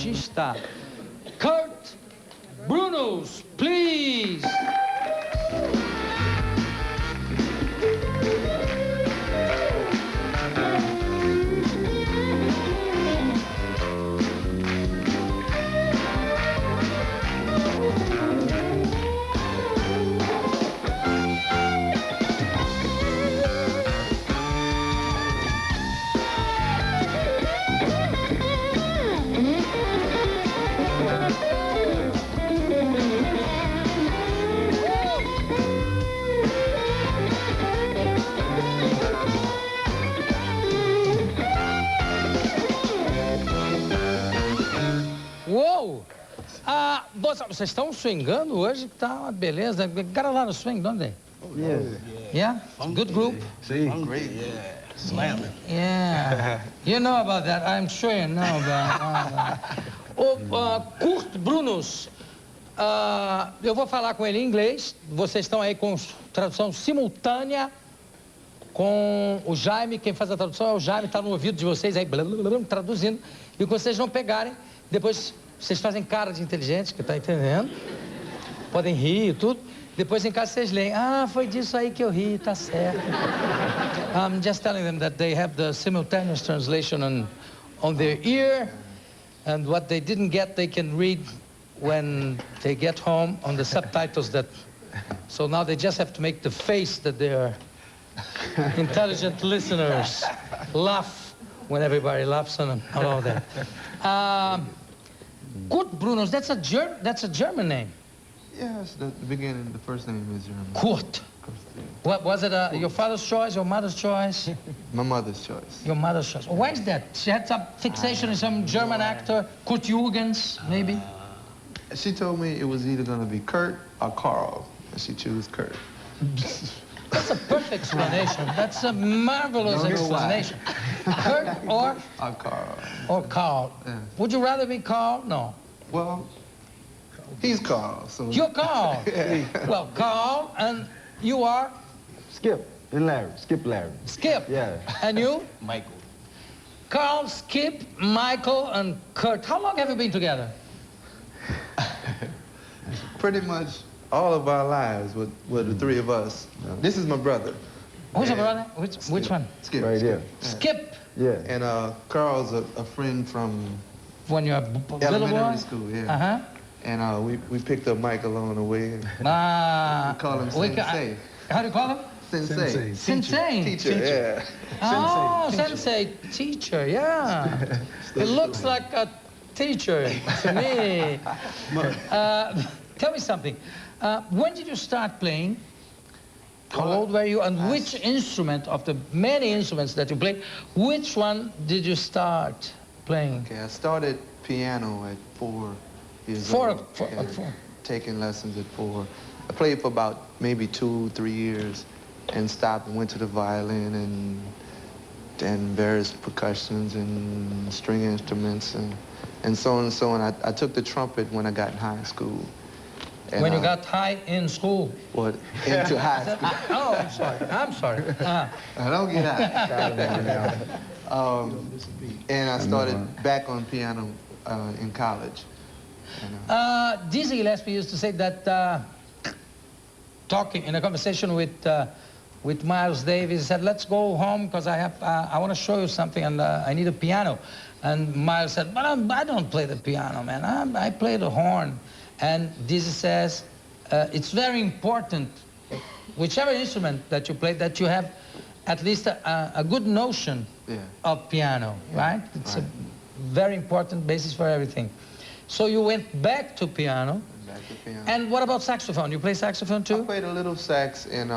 artista. Kurt Brunus, please. Uou! Vocês estão swingando hoje, tá uma beleza. Got a lot of swing, don't they? Yeah. Yeah? Good group? See? Great, yeah. Slamming. Yeah. You know about that, I'm sure you know about Kurt Brunus. Eu vou falar com ele em inglês. Vocês estão aí com tradução simultânea com o Jaime. Quem faz a tradução é o Jaime, está no ouvido de vocês aí, blá, blá, blá, traduzindo. E o que vocês não pegarem, depois vocês fazem cara de inteligente, que tá entendendo. Podem rir e tudo. Depois em casa vocês leem. Ah, foi disso aí que eu ri, tá certo. I'm just telling them that they have the simultaneous translation on their ear. And what they didn't get, they can read when they get home on the subtitles that... So now they just have to make the face that they are intelligent listeners laugh when everybody laughs on all that. Kurt Brunus, that's a German name. Yes, the beginning, the first name is German. Kurt. What was it? Your father's choice, your mother's choice? My mother's choice. Your mother's choice. Why is that? She had some fixation in some German actor, Kurt Jürgens, maybe? She told me it was either going to be Kurt or Carl, and she chose Kurt. That's a perfect explanation. That's a marvelous explanation. Kurt or Carl. Or Carl. Yeah. Would you rather be Carl? No. Well, he's Carl, so... You're Carl. Yeah. Well, Carl, and you are? Skip and Larry. Skip Larry. Skip. Yeah. And you? Michael. Carl, Skip, Michael, and Kurt. How long have you been together? Pretty much all of our lives with the three of us. This is my brother. Who's your brother? Which one? Skip. Right here. Skip. Yeah. And Carl's a friend from When you're a little boy? elementary school, yeah. Uh-huh. And we picked up Mike along the way. And we call him Sensei. How do you call him? Sensei. Sensei. Teacher, yeah. Oh, Sensei, teacher, yeah. It looks like a teacher to me. Tell me something. When did you start playing? How old were you? And which instrument of the many instruments that you played, which one did you start playing? Okay, I started piano at 4 years old. Four. Taking lessons at 4. I played for about maybe 2-3 years and stopped and went to the violin and various percussions and string instruments and so on and so on. I took the trumpet when I got in high school. And When you got high in school? What? Into high school. Oh, I'm sorry. I don't get high. And I started back on piano in college. Dizzy Gillespie used to say that talking in a conversation with Miles Davis, he said, let's go home because I want to show you something and I need a piano. And Miles said, but I don't play the piano, man. I play the horn. And Dizzy says, it's very important, whichever instrument that you play, that you have at least a good notion of piano, right? It's a very important basis for everything. So you went back to piano. Back to piano. And what about saxophone? You play saxophone too? I played a little sax in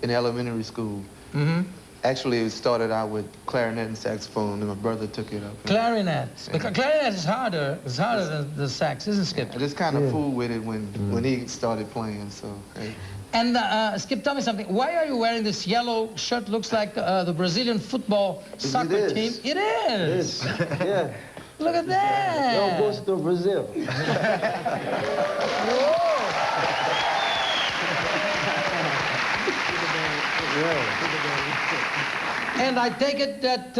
elementary school. Mm-hmm. Actually, it started out with clarinet and saxophone, and my brother took it up. Clarinet. Because clarinet is harder. It's harder than the sax, isn't it, Skip? I just kind of fooled with it when he started playing, so... Hey. And Skip, tell me something. Why are you wearing this yellow shirt? Looks like the Brazilian football soccer team. It is. Yeah. Look at that. Yo goes to Brazil. Whoa. And I take it that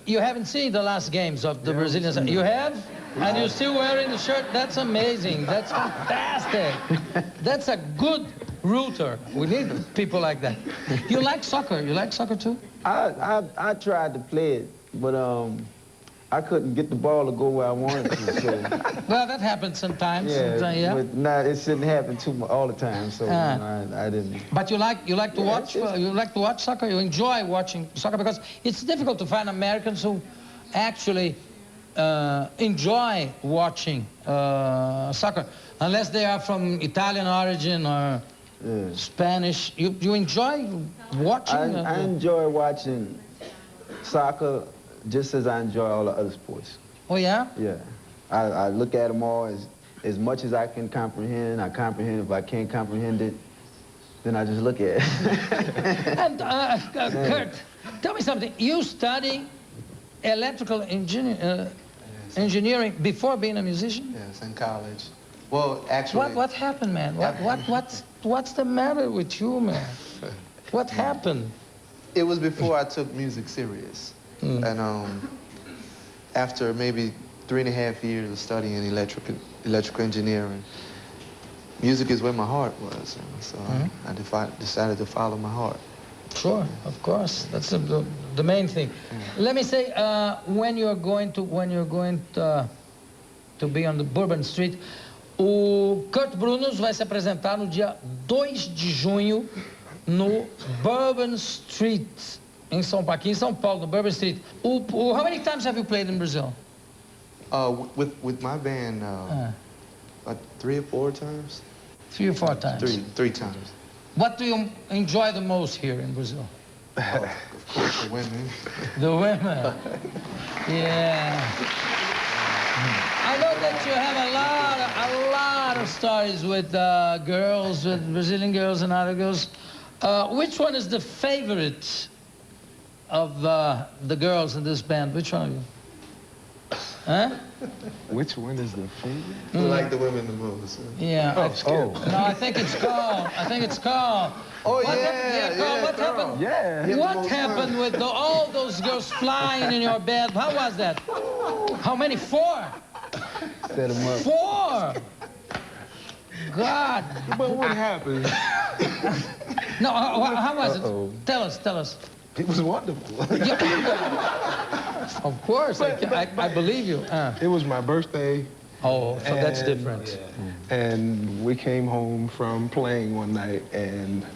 you haven't seen the last games of the Brazilians. You have? And you're still wearing the shirt? That's amazing. That's fantastic. That's a good rooter. We need people like that. You like soccer? You like soccer too? I tried to play it, but I couldn't get the ball to go where I wanted to. So Well, that happens sometimes. yeah, but it shouldn't happen too much all the time. So I didn't. But you like to watch soccer. You enjoy watching soccer because it's difficult to find Americans who actually enjoy watching soccer, unless they are from Italian origin or Spanish. You enjoy watching? I enjoy watching soccer just as I enjoy all the other sports. Oh, yeah? Yeah. I look at them all as much as I can comprehend. I comprehend. If I can't comprehend it, then I just look at it. And Kurt, tell me something. You study electrical engineering before being a musician? Yes, in college. Well, actually... What happened, man? What's the matter with you, man? What happened? It was before I took music serious. And after maybe 3.5 years of studying electrical engineering, music is where my heart was. And so I decided to follow my heart. Sure, of course. That's the main thing. Let me say, when you're going to be on the Bourbon Street, o Kurt Brunus vai se apresentar no dia 2 de junho no Bourbon Street, aqui em São Paulo, no Bourbon Street. How many times have you played in Brazil? With my band, like 3 or 4 times. 3 or 4 times? Three times. What do you enjoy the most here in Brazil? Of course, the women. The women. Yeah. I know that you have a lot of stories with girls, with Brazilian girls and other girls. Which one is the favorite of the girls in this band? Which one of you? Huh? Which one is the favorite? Who like the women the most? Yeah. No, I think it's called. Oh, What happened? Yeah. What happened with all those girls flying in your bed? How was that? How many? 4? Set them up. 4! God. But what happened? No, how was it? Tell us. It was wonderful. Of course, I believe you. It was my birthday. Oh, so that's different. And we came home from playing one night and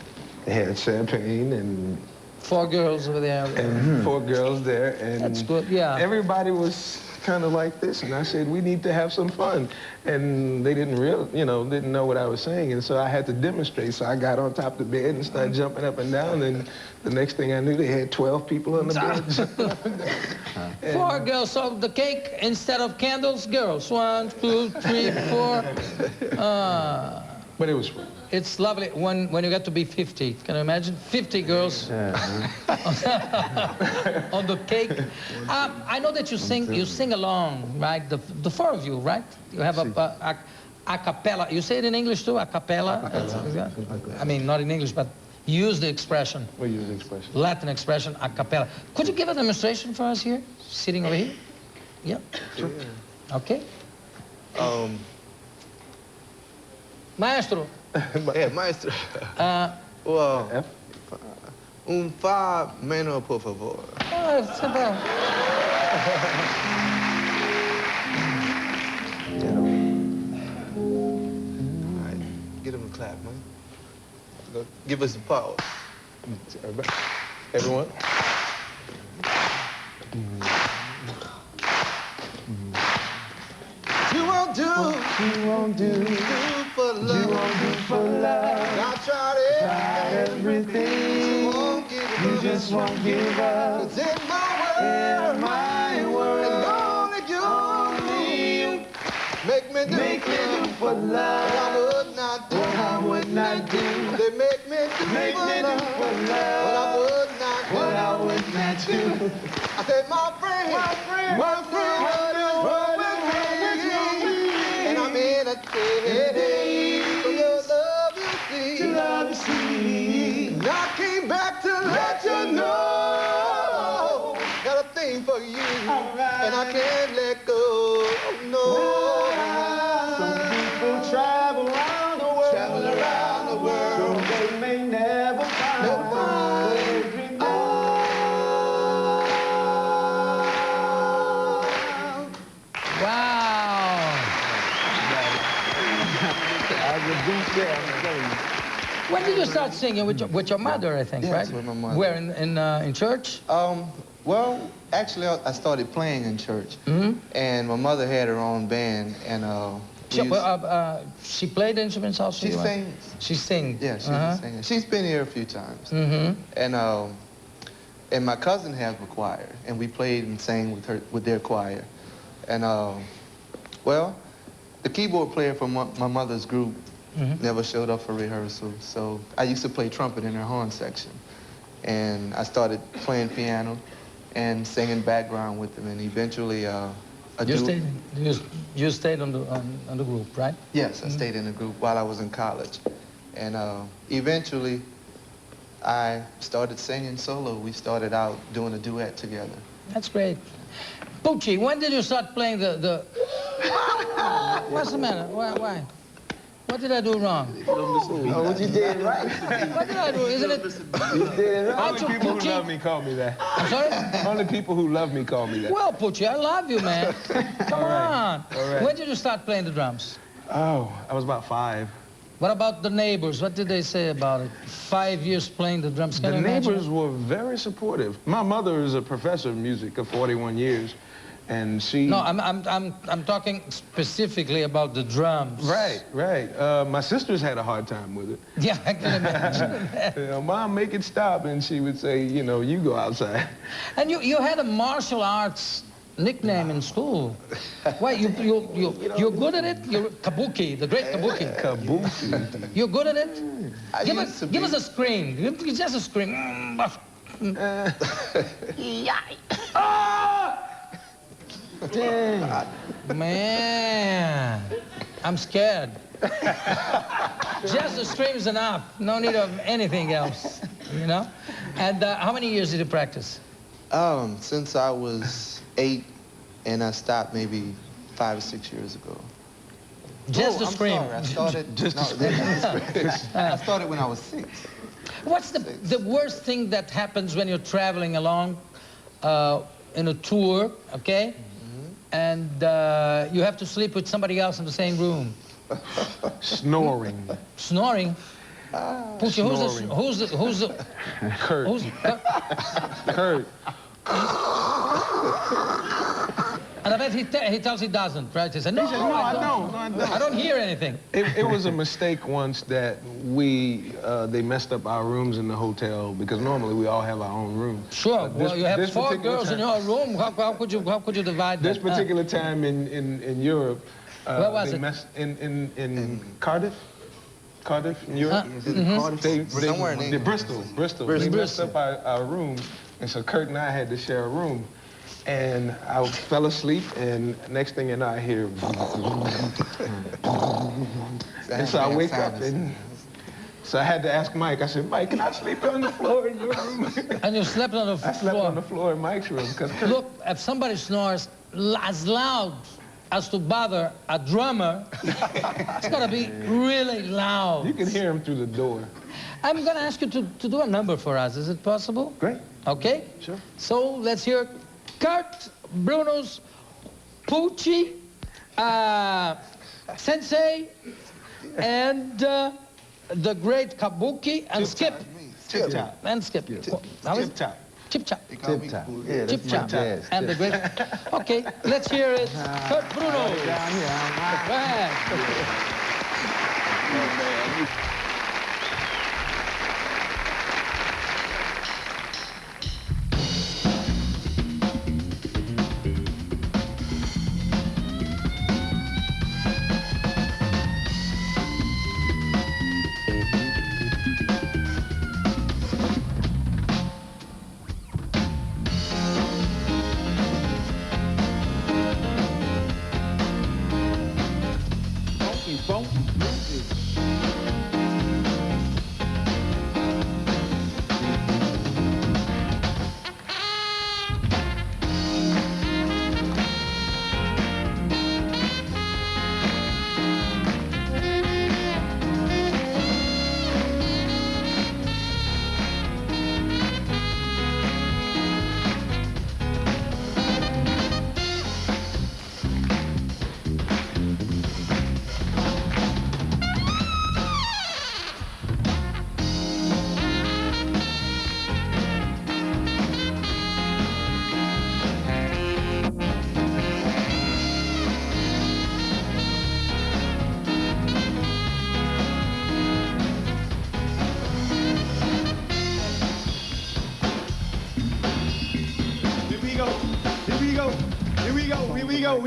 they had champagne and 4 girls over there. and 4 girls there, and That's good, yeah. everybody was kind of like this, and I said, we need to have some fun. And they didn't didn't know what I was saying, and so I had to demonstrate. So I got on top of the bed and started jumping up and down, and the next thing I knew, they had 12 people on the bed. 4 girls, so the cake, instead of candles, girls. 1, 2, 3, 4. But it was fun. It's lovely when you get to be 50. Can you imagine? 50 girls on the cake. I know that you sing along, right? The 4 of you, right? You have a cappella. You say it in English too, a cappella? I mean, not in English, but use the expression. We use the expression. Latin expression, a cappella. Could you give a demonstration for us here, sitting over here? Yeah. Sure. Okay. Maestro. Maestro. Well, Fa menos, por favor. Sit down. All right, get him a clap, man. Go, give us the power. Everyone? You won't do for love. I tried everything. You just won't give up. 'Cause in my world, and only you make me do for love what I would not do. They make me do for love what I would not do. I said, my friend, what is wrong with me? And I'm in a headache for your love, you see. And I came back to let you know, got a thing for you. can't let go. No. Some people travel around the world. Travel around the world. So they may never find Never find. everything. Wow. I was a beast there, I'm telling you. When did you start singing with your mother, I think, Yes, right? with my mother. Where, in church? Well, actually, I started playing in church. And my mother had her own band, and She played instruments also? she sings. She sings? Yeah, she's a singer. She's been here a few times. And my cousin has a choir, and we played and sang with their choir. And well, the keyboard player from my mother's group never showed up for rehearsal, so I used to play trumpet in her horn section. And I started playing piano and singing background with them, and eventually You stayed on the group, right? Yes, I stayed in the group while I was in college. And eventually, I started singing solo. We started out doing a duet together. That's great. Pucci, when did you start playing the... What's the matter? Why? What did I do wrong? Oh, what you did right. What did I do? Isn't it... You did it right. Only people who love me call me that. I'm sorry? Only people who love me call me that. Well, Pucci, I love you, man. Come on. All right. When did you start playing the drums? Oh, I was about 5. What about the neighbors? What did they say about it? 5 years playing the drums. Can The you imagine? neighbors were very supportive. My mother is a professor of music of 41 years, and she... No, I'm talking specifically about the drums. Right. My sisters had a hard time with it. Yeah, I can imagine. You know, Mom, make it stop, and she would say, you know, you go outside. And you had a martial arts nickname in school. Why, you're good at it? You're Kabuki, the great Kabuki. Kabuki. You're good at it? I Give used to us be. a scream. Just a scream. Man, I'm scared. Just a scream is enough. No need of anything else, you know? And how many years did you practice? Since I was 8, and I stopped maybe 5 or 6 years ago. Just a I'm scream. sorry, I started. I started when I was 6. What's the worst thing that happens when you're traveling along in a tour, okay? And you have to sleep with somebody else in the same room? Snoring. Snoring? Pucci, who's the... Kurt. Kurt. And I bet he tells he doesn't, right? He said, no, No, I don't. I don't hear anything. It was a mistake once that they messed up our rooms in the hotel, because normally we all have our own room. Sure. Well, you have 4 particular girls in time- your room. How could you divide This that? particular time in Europe, Where was they it? messed in Cardiff, in Europe. Somewhere in England. Bristol. They messed up our room, and so Kurt and I had to share a room. And I fell asleep, and next thing you know, I hear... And so I wake up, and so I had to ask Mike. I said, Mike, can I sleep on the floor in your room? And you slept on the floor? I slept on the floor in Mike's room. Look, if somebody snores as loud as to bother a drummer, it's got to be really loud. You can hear him through the door. I'm going to ask you to do a number for us. Is it possible? Great. Okay? Sure. So let's hear Kurt, Brunus, Pucci, Sensei, and the great Kabuki, and Skip. Tip Top. And Skip. How is Tip Top. Chip Chop. They call me Tip top. Cool. Yeah, Chip that's my Chop. jazz. And the great... Okay, let's hear it. Kurt Bruno. Down here, Go ahead.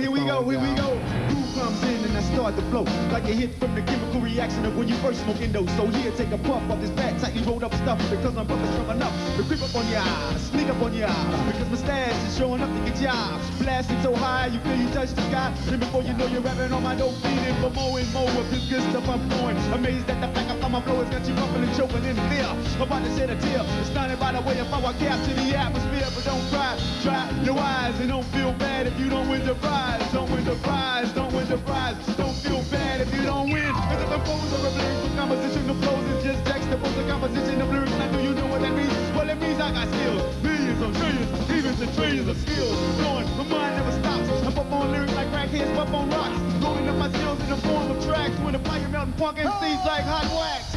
here we go, here we go. Groove comes in and I start to flow like a hit from the chemical reaction of when you first smoke Indo. So here, take a puff of this fat, tightly rolled up stuff because I'm fucking strong enough to creep up on ya, sneak up on ya. Because my stash is showing up to get ya. Blasting so high, you feel you touch the sky. And before you know you're rapping on my dope, feeding for more and more of this good stuff I'm flowing. Amazed at the fact I found my flow has got you ruffling and choking in fear. About to shed a tear, astounded by the way of how I capture the atmosphere. But don't cry, dry your eyes and don't feel bad if you don't win the prize. Don't win the prize, don't win the prize. Don't feel bad if you don't win. Cause the composer of lyrics, composition of flows is just juxtapose the composition of lyrics. Now do you know what that means? Well, it means I got skills, millions of trillions, even to trillions of skills. Flowing, my mind never stops. I pop on lyrics like crackheads, pop on rocks. Rolling up my skills in the form of tracks. When the fire melting punk MCs like hot wax.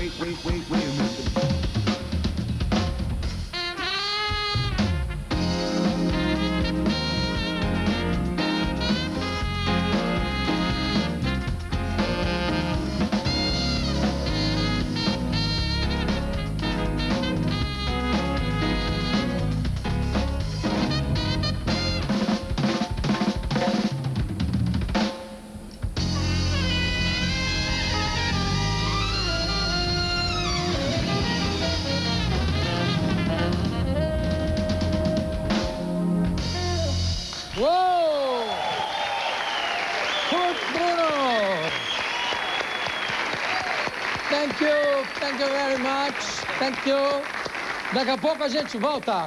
Wait a minute. Whoa! Kurt Brunus! Thank you very much. Thank you. Daqui a pouco a gente volta.